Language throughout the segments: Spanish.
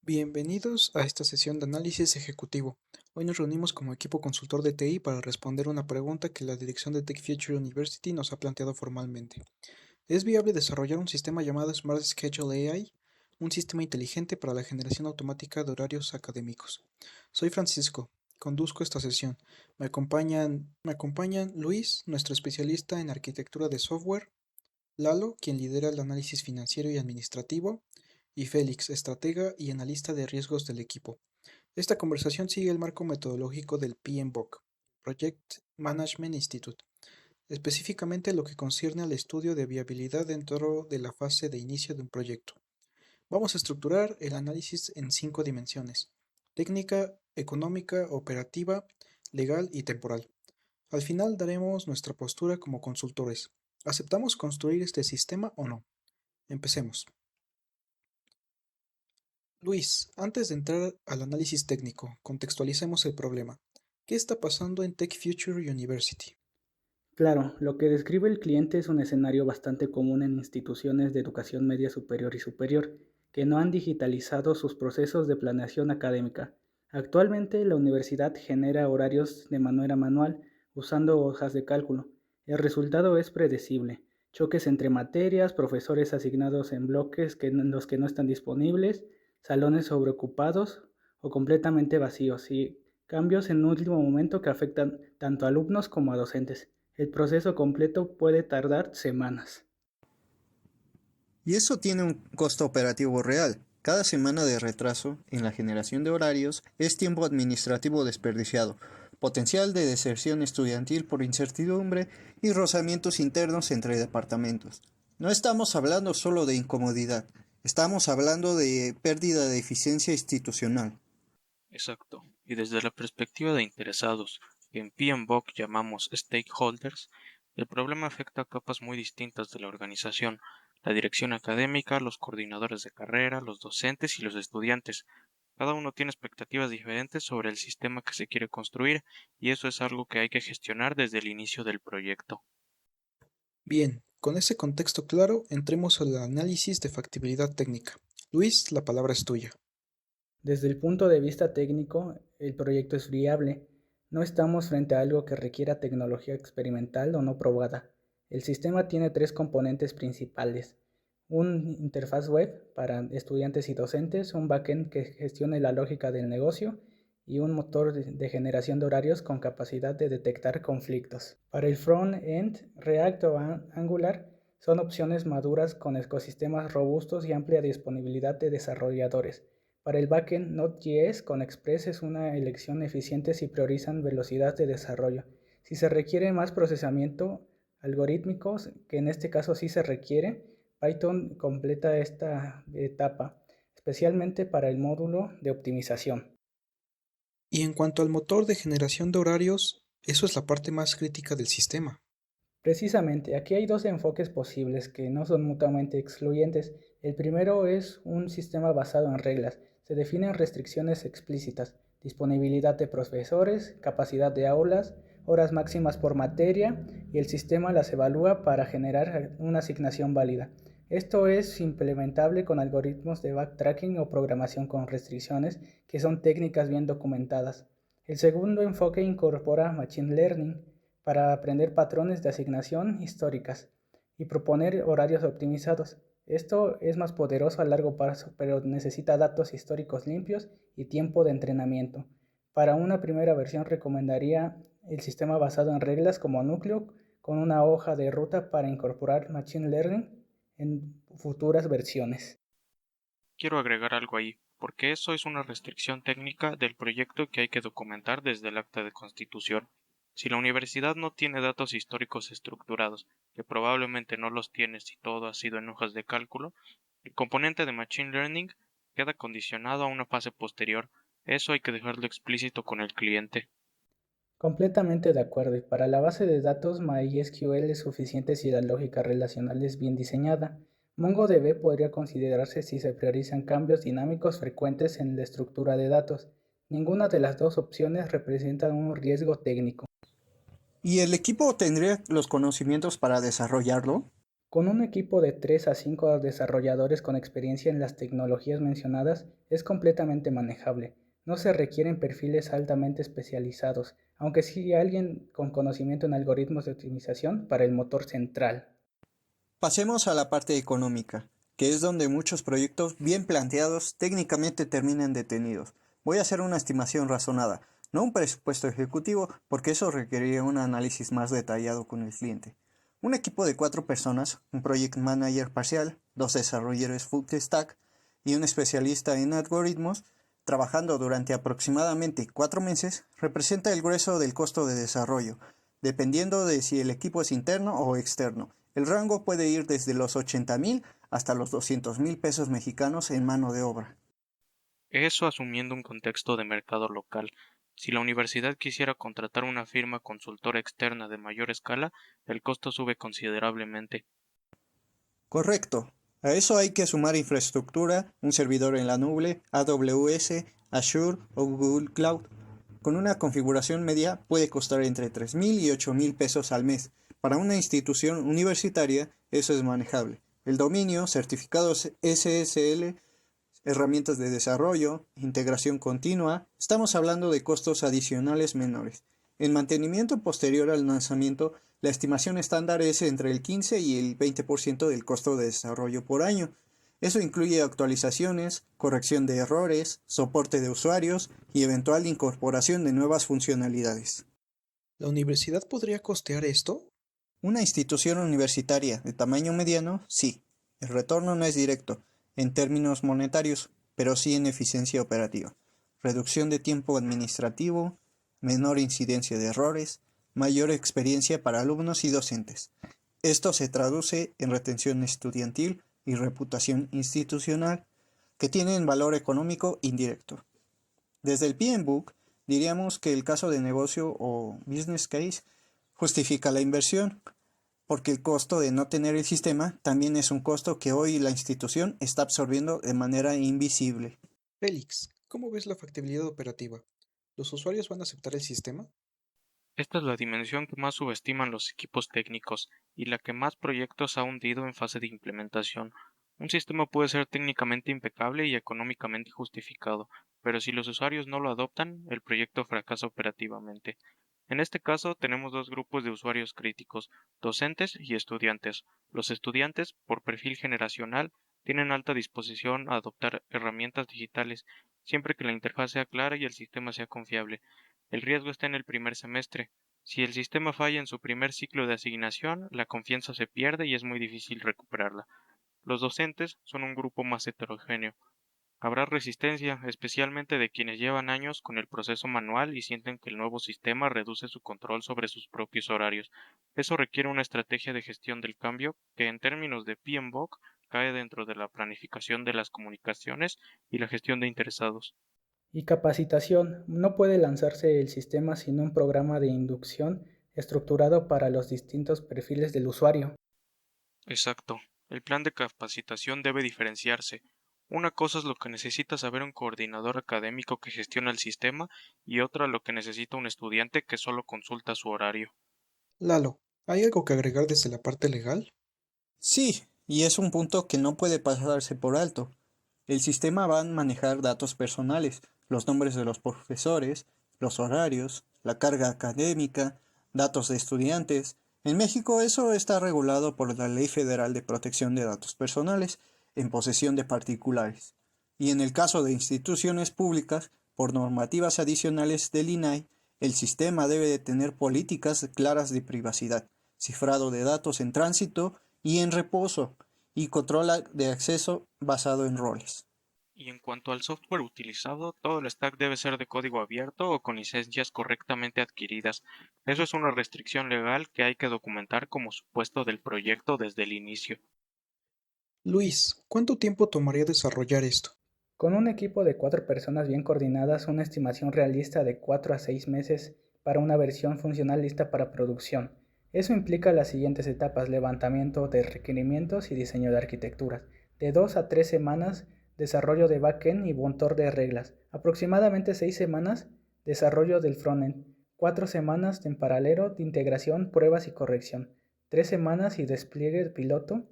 Bienvenidos a esta sesión de análisis ejecutivo. Hoy nos reunimos como equipo consultor de TI para responder una pregunta que la dirección de Tech Future University nos ha planteado formalmente. ¿Es viable desarrollar un sistema llamado Smart Schedule AI, un sistema inteligente para la generación automática de horarios académicos? Soy Francisco, conduzco esta sesión. Me acompañan Luis, nuestro especialista en arquitectura de software, Lalo, quien lidera el análisis financiero y administrativo, y Félix, estratega y analista de riesgos del equipo. Esta conversación sigue el marco metodológico del PMBOK, Project Management Institute, específicamente lo que concierne al estudio de viabilidad dentro de la fase de inicio de un proyecto. Vamos a estructurar el análisis en 5 dimensiones: técnica, económica, operativa, legal y temporal. Al final daremos nuestra postura como consultores. ¿Aceptamos construir este sistema o no? Empecemos. Luis, antes de entrar al análisis técnico, contextualicemos el problema. ¿Qué está pasando en Tech Future University? Claro, lo que describe el cliente es un escenario bastante común en instituciones de educación media superior y superior, que no han digitalizado sus procesos de planeación académica. Actualmente, la universidad genera horarios de manera manual usando hojas de cálculo. El resultado es predecible: choques entre materias, profesores asignados en bloques en los que no están disponibles, salones sobreocupados o completamente vacíos, y cambios en último momento que afectan tanto a alumnos como a docentes. El proceso completo puede tardar semanas. Y eso tiene un costo operativo real. Cada semana de retraso en la generación de horarios es tiempo administrativo desperdiciado, potencial de deserción estudiantil por incertidumbre y rozamientos internos entre departamentos. No estamos hablando solo de incomodidad, estamos hablando de pérdida de eficiencia institucional. Exacto. Y desde la perspectiva de interesados, que en PMBOK llamamos stakeholders, el problema afecta a capas muy distintas de la organización: la dirección académica, los coordinadores de carrera, los docentes y los estudiantes. Cada uno tiene expectativas diferentes sobre el sistema que se quiere construir, y eso es algo que hay que gestionar desde el inicio del proyecto. Bien, con ese contexto claro, entremos al análisis de factibilidad técnica. Luis, la palabra es tuya. Desde el punto de vista técnico, el proyecto es viable. No estamos frente a algo que requiera tecnología experimental o no probada. El sistema tiene tres componentes principales: un interfaz web para estudiantes y docentes, un backend que gestione la lógica del negocio y un motor de generación de horarios con capacidad de detectar conflictos. Para el front-end, React o Angular son opciones maduras con ecosistemas robustos y amplia disponibilidad de desarrolladores. Para el backend, Node.js con Express es una elección eficiente si priorizan velocidad de desarrollo. Si se requiere más procesamiento algorítmicos, que en este caso sí se requiere, Python completa esta etapa, especialmente para el módulo de optimización. Y en cuanto al motor de generación de horarios, eso es la parte más crítica del sistema. Precisamente, aquí hay dos enfoques posibles que no son mutuamente excluyentes. El primero es un sistema basado en reglas. Se definen restricciones explícitas: disponibilidad de profesores, capacidad de aulas, horas máximas por materia, y el sistema las evalúa para generar una asignación válida. Esto es implementable con algoritmos de backtracking o programación con restricciones, que son técnicas bien documentadas. El segundo enfoque incorpora Machine Learning para aprender patrones de asignación históricas y proponer horarios optimizados. Esto es más poderoso a largo plazo, pero necesita datos históricos limpios y tiempo de entrenamiento. Para una primera versión recomendaría el sistema basado en reglas como núcleo, con una hoja de ruta para incorporar Machine Learning en futuras versiones. Quiero agregar algo ahí, porque eso es una restricción técnica del proyecto que hay que documentar desde el acta de constitución. Si la universidad no tiene datos históricos estructurados, que probablemente no los tiene si todo ha sido en hojas de cálculo, el componente de Machine Learning queda condicionado a una fase posterior. Eso hay que dejarlo explícito con el cliente. Completamente de acuerdo, y para la base de datos MySQL es suficiente si la lógica relacional es bien diseñada. MongoDB podría considerarse si se priorizan cambios dinámicos frecuentes en la estructura de datos. Ninguna de las dos opciones representa un riesgo técnico. ¿Y el equipo tendría los conocimientos para desarrollarlo? Con un equipo de 3 a 5 desarrolladores con experiencia en las tecnologías mencionadas es completamente manejable. No se requieren perfiles altamente especializados, aunque sí alguien con conocimiento en algoritmos de optimización para el motor central. Pasemos a la parte económica, que es donde muchos proyectos bien planteados técnicamente terminan detenidos. Voy a hacer una estimación razonada, no un presupuesto ejecutivo, porque eso requeriría un análisis más detallado con el cliente. Un equipo de 4 personas, un project manager parcial, 2 desarrolladores full stack y un especialista en algoritmos, trabajando durante aproximadamente 4 meses, representa el grueso del costo de desarrollo, dependiendo de si el equipo es interno o externo. El rango puede ir desde los 80,000 hasta los 200,000 pesos mexicanos en mano de obra. Eso asumiendo un contexto de mercado local. Si la universidad quisiera contratar una firma consultora externa de mayor escala, el costo sube considerablemente. Correcto. A eso hay que sumar infraestructura, un servidor en la nube, AWS, Azure o Google Cloud. Con una configuración media puede costar entre 3,000 y 8,000 pesos al mes. Para una institución universitaria eso es manejable. El dominio, certificados SSL, herramientas de desarrollo, integración continua, estamos hablando de costos adicionales menores. En mantenimiento posterior al lanzamiento, la estimación estándar es entre el 15 y el 20% del costo de desarrollo por año. Eso incluye actualizaciones, corrección de errores, soporte de usuarios y eventual incorporación de nuevas funcionalidades. ¿La universidad podría costear esto? Una institución universitaria de tamaño mediano, sí. El retorno no es directo, en términos monetarios, pero sí en eficiencia operativa. Reducción de tiempo administrativo, menor incidencia de errores, mayor experiencia para alumnos y docentes. Esto se traduce en retención estudiantil y reputación institucional, que tienen valor económico indirecto. Desde el PMBOK, diríamos que el caso de negocio o business case justifica la inversión, porque el costo de no tener el sistema también es un costo que hoy la institución está absorbiendo de manera invisible. Félix, ¿cómo ves la factibilidad operativa? ¿Los usuarios van a aceptar el sistema? Esta es la dimensión que más subestiman los equipos técnicos y la que más proyectos ha hundido en fase de implementación. Un sistema puede ser técnicamente impecable y económicamente justificado, pero si los usuarios no lo adoptan, el proyecto fracasa operativamente. En este caso tenemos dos grupos de usuarios críticos, docentes y estudiantes. Los estudiantes, por perfil generacional, tienen alta disposición a adoptar herramientas digitales, siempre que la interfaz sea clara y el sistema sea confiable. El riesgo está en el primer semestre. Si el sistema falla en su primer ciclo de asignación, la confianza se pierde y es muy difícil recuperarla. Los docentes son un grupo más heterogéneo. Habrá resistencia, especialmente de quienes llevan años con el proceso manual y sienten que el nuevo sistema reduce su control sobre sus propios horarios. Eso requiere una estrategia de gestión del cambio que en términos de PMBOK cae dentro de la planificación de las comunicaciones y la gestión de interesados. Y capacitación. No puede lanzarse el sistema sin un programa de inducción estructurado para los distintos perfiles del usuario. Exacto. El plan de capacitación debe diferenciarse. Una cosa es lo que necesita saber un coordinador académico que gestiona el sistema y otra lo que necesita un estudiante que solo consulta su horario. Lalo, ¿hay algo que agregar desde la parte legal? Sí, y es un punto que no puede pasarse por alto. El sistema va a manejar datos personales, los nombres de los profesores, los horarios, la carga académica, datos de estudiantes. En México eso está regulado por la Ley Federal de Protección de Datos Personales en posesión de particulares. Y en el caso de instituciones públicas, por normativas adicionales del INAI, el sistema debe de tener políticas claras de privacidad, cifrado de datos en tránsito y en reposo, y control de acceso basado en roles. Y en cuanto al software utilizado, todo el stack debe ser de código abierto o con licencias correctamente adquiridas. Eso es una restricción legal que hay que documentar como supuesto del proyecto desde el inicio. Luis, ¿cuánto tiempo tomaría desarrollar esto? Con un equipo de 4 personas bien coordinadas, una estimación realista de 4 a 6 meses para una versión funcional lista para producción. Eso implica las siguientes etapas: levantamiento de requerimientos y diseño de arquitecturas. De 2 a 3 semanas, desarrollo de backend y motor de reglas. Aproximadamente 6 semanas, desarrollo del frontend. 4 semanas en paralelo de integración, pruebas y corrección. 3 semanas y despliegue piloto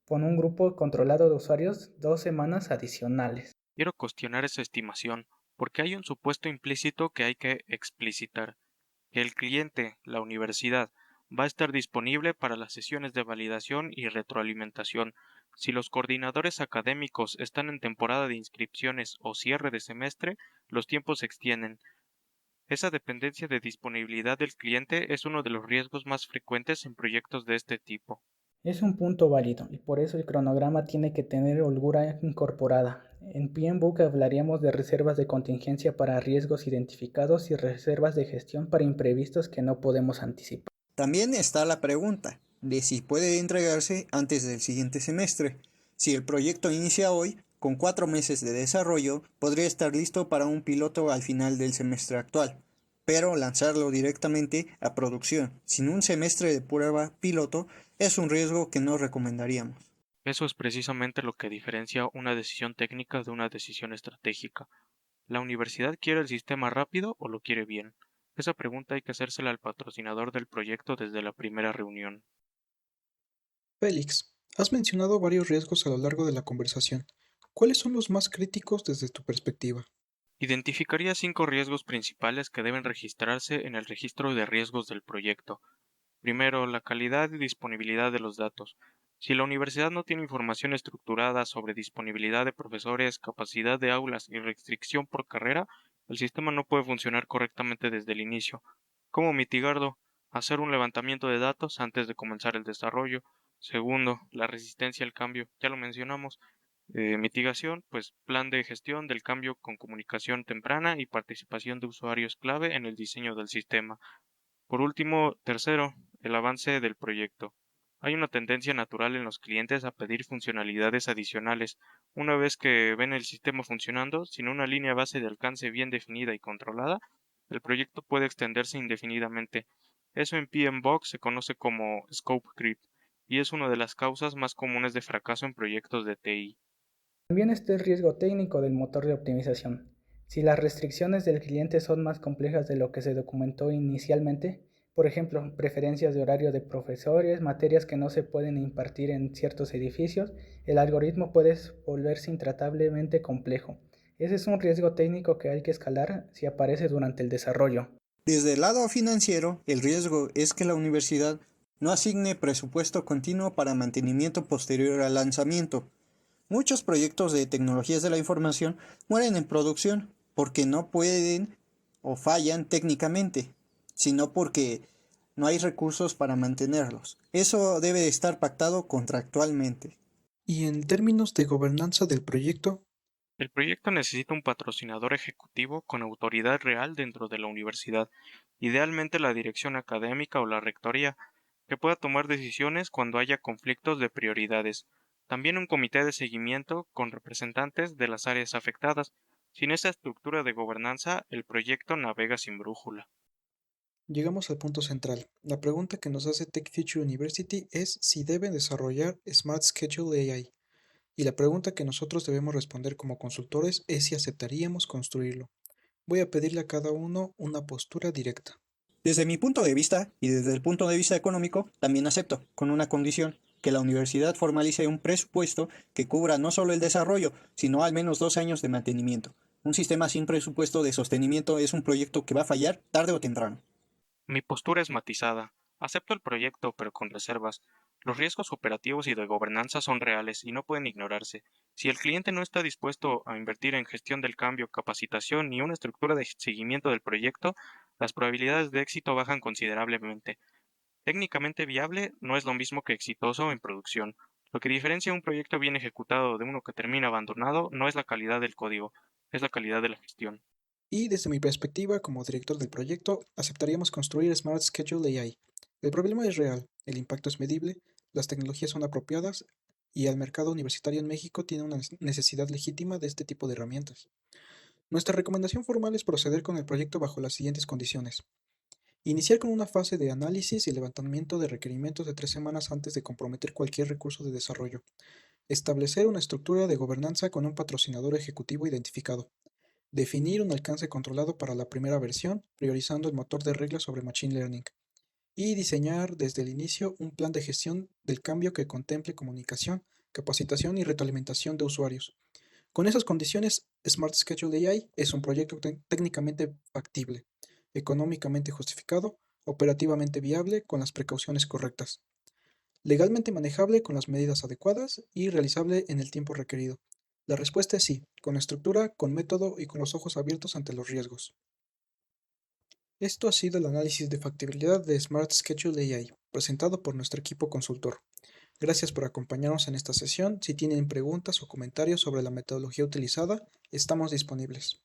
con un grupo controlado de usuarios 2 semanas adicionales. Quiero cuestionar esa estimación, porque hay un supuesto implícito que hay que explicitar, que el cliente, la universidad, va a estar disponible para las sesiones de validación y retroalimentación. Si los coordinadores académicos están en temporada de inscripciones o cierre de semestre, los tiempos se extienden. Esa dependencia de disponibilidad del cliente es uno de los riesgos más frecuentes en proyectos de este tipo. Es un punto válido y por eso el cronograma tiene que tener holgura incorporada. En PMBOK hablaríamos de reservas de contingencia para riesgos identificados y reservas de gestión para imprevistos que no podemos anticipar. También está la pregunta de si puede entregarse antes del siguiente semestre. Si el proyecto inicia hoy, con 4 meses de desarrollo, podría estar listo para un piloto al final del semestre actual, pero lanzarlo directamente a producción, sin un semestre de prueba piloto, es un riesgo que no recomendaríamos. Eso es precisamente lo que diferencia una decisión técnica de una decisión estratégica. ¿La universidad quiere el sistema rápido o lo quiere bien? Esa pregunta hay que hacérsela al patrocinador del proyecto desde la primera reunión. Félix, has mencionado varios riesgos a lo largo de la conversación. ¿Cuáles son los más críticos desde tu perspectiva? Identificaría 5 riesgos principales que deben registrarse en el registro de riesgos del proyecto. Primero, la calidad y disponibilidad de los datos. Si la universidad no tiene información estructurada sobre disponibilidad de profesores, capacidad de aulas y restricción por carrera, el sistema no puede funcionar correctamente desde el inicio. ¿Cómo mitigarlo? Hacer un levantamiento de datos antes de comenzar el desarrollo. Segundo, la resistencia al cambio. Ya lo mencionamos. Mitigación, pues plan de gestión del cambio con comunicación temprana y participación de usuarios clave en el diseño del sistema. Por último, tercero, el avance del proyecto. Hay una tendencia natural en los clientes a pedir funcionalidades adicionales. Una vez que ven el sistema funcionando, sin una línea base de alcance bien definida y controlada, el proyecto puede extenderse indefinidamente. Eso en PMBOK se conoce como scope creep y es una de las causas más comunes de fracaso en proyectos de TI. También está el riesgo técnico del motor de optimización. Si las restricciones del cliente son más complejas de lo que se documentó inicialmente, por ejemplo, preferencias de horario de profesores, materias que no se pueden impartir en ciertos edificios, el algoritmo puede volverse intratablemente complejo. Ese es un riesgo técnico que hay que escalar si aparece durante el desarrollo. Desde el lado financiero, el riesgo es que la universidad no asigne presupuesto continuo para mantenimiento posterior al lanzamiento. Muchos proyectos de tecnologías de la información mueren en producción porque no pueden o fallan técnicamente, sino porque no hay recursos para mantenerlos. Eso debe estar pactado contractualmente. Y en términos de gobernanza del proyecto, El proyecto necesita un patrocinador ejecutivo con autoridad real dentro de la universidad, idealmente la dirección académica o la rectoría, que pueda tomar decisiones cuando haya conflictos de prioridades. También un comité de seguimiento con representantes de las áreas afectadas. Sin esa estructura de gobernanza, el proyecto navega sin brújula. llegamos al punto central. La pregunta que nos hace Tech Future University es si deben desarrollar Smart Schedule AI. Y la pregunta que nosotros debemos responder como consultores es si aceptaríamos construirlo. Voy a pedirle a cada uno una postura directa. Desde mi punto de vista y desde el punto de vista económico, también acepto, con una condición, que la universidad formalice un presupuesto que cubra no solo el desarrollo, sino al menos 2 años de mantenimiento. Un sistema sin presupuesto de sostenimiento es un proyecto que va a fallar tarde o temprano. Mi postura es matizada. Acepto el proyecto, pero con reservas. Los riesgos operativos y de gobernanza son reales y no pueden ignorarse. Si el cliente no está dispuesto a invertir en gestión del cambio, capacitación ni una estructura de seguimiento del proyecto, las probabilidades de éxito bajan considerablemente. Técnicamente viable no es lo mismo que exitoso en producción. Lo que diferencia un proyecto bien ejecutado de uno que termina abandonado no es la calidad del código, es la calidad de la gestión. Y desde mi perspectiva como director del proyecto, aceptaríamos construir Smart Schedule AI. El problema es real, el impacto es medible, las tecnologías son apropiadas y el mercado universitario en México tiene una necesidad legítima de este tipo de herramientas. Nuestra recomendación formal es proceder con el proyecto bajo las siguientes condiciones. Iniciar con una fase de análisis y levantamiento de requerimientos de 3 semanas antes de comprometer cualquier recurso de desarrollo. Establecer una estructura de gobernanza con un patrocinador ejecutivo identificado. Definir un alcance controlado para la primera versión, priorizando el motor de reglas sobre Machine Learning. y diseñar desde el inicio un plan de gestión del cambio que contemple comunicación, capacitación y retroalimentación de usuarios. Con esas condiciones, Smart Schedule AI es un proyecto técnicamente factible, económicamente justificado, operativamente viable con las precauciones correctas, legalmente manejable con las medidas adecuadas y realizable en el tiempo requerido. La respuesta es sí, con estructura, con método y con los ojos abiertos ante los riesgos. Esto ha sido el análisis de factibilidad de Smart Schedule AI, presentado por nuestro equipo consultor. Gracias por acompañarnos en esta sesión. Si tienen preguntas o comentarios sobre la metodología utilizada, estamos disponibles.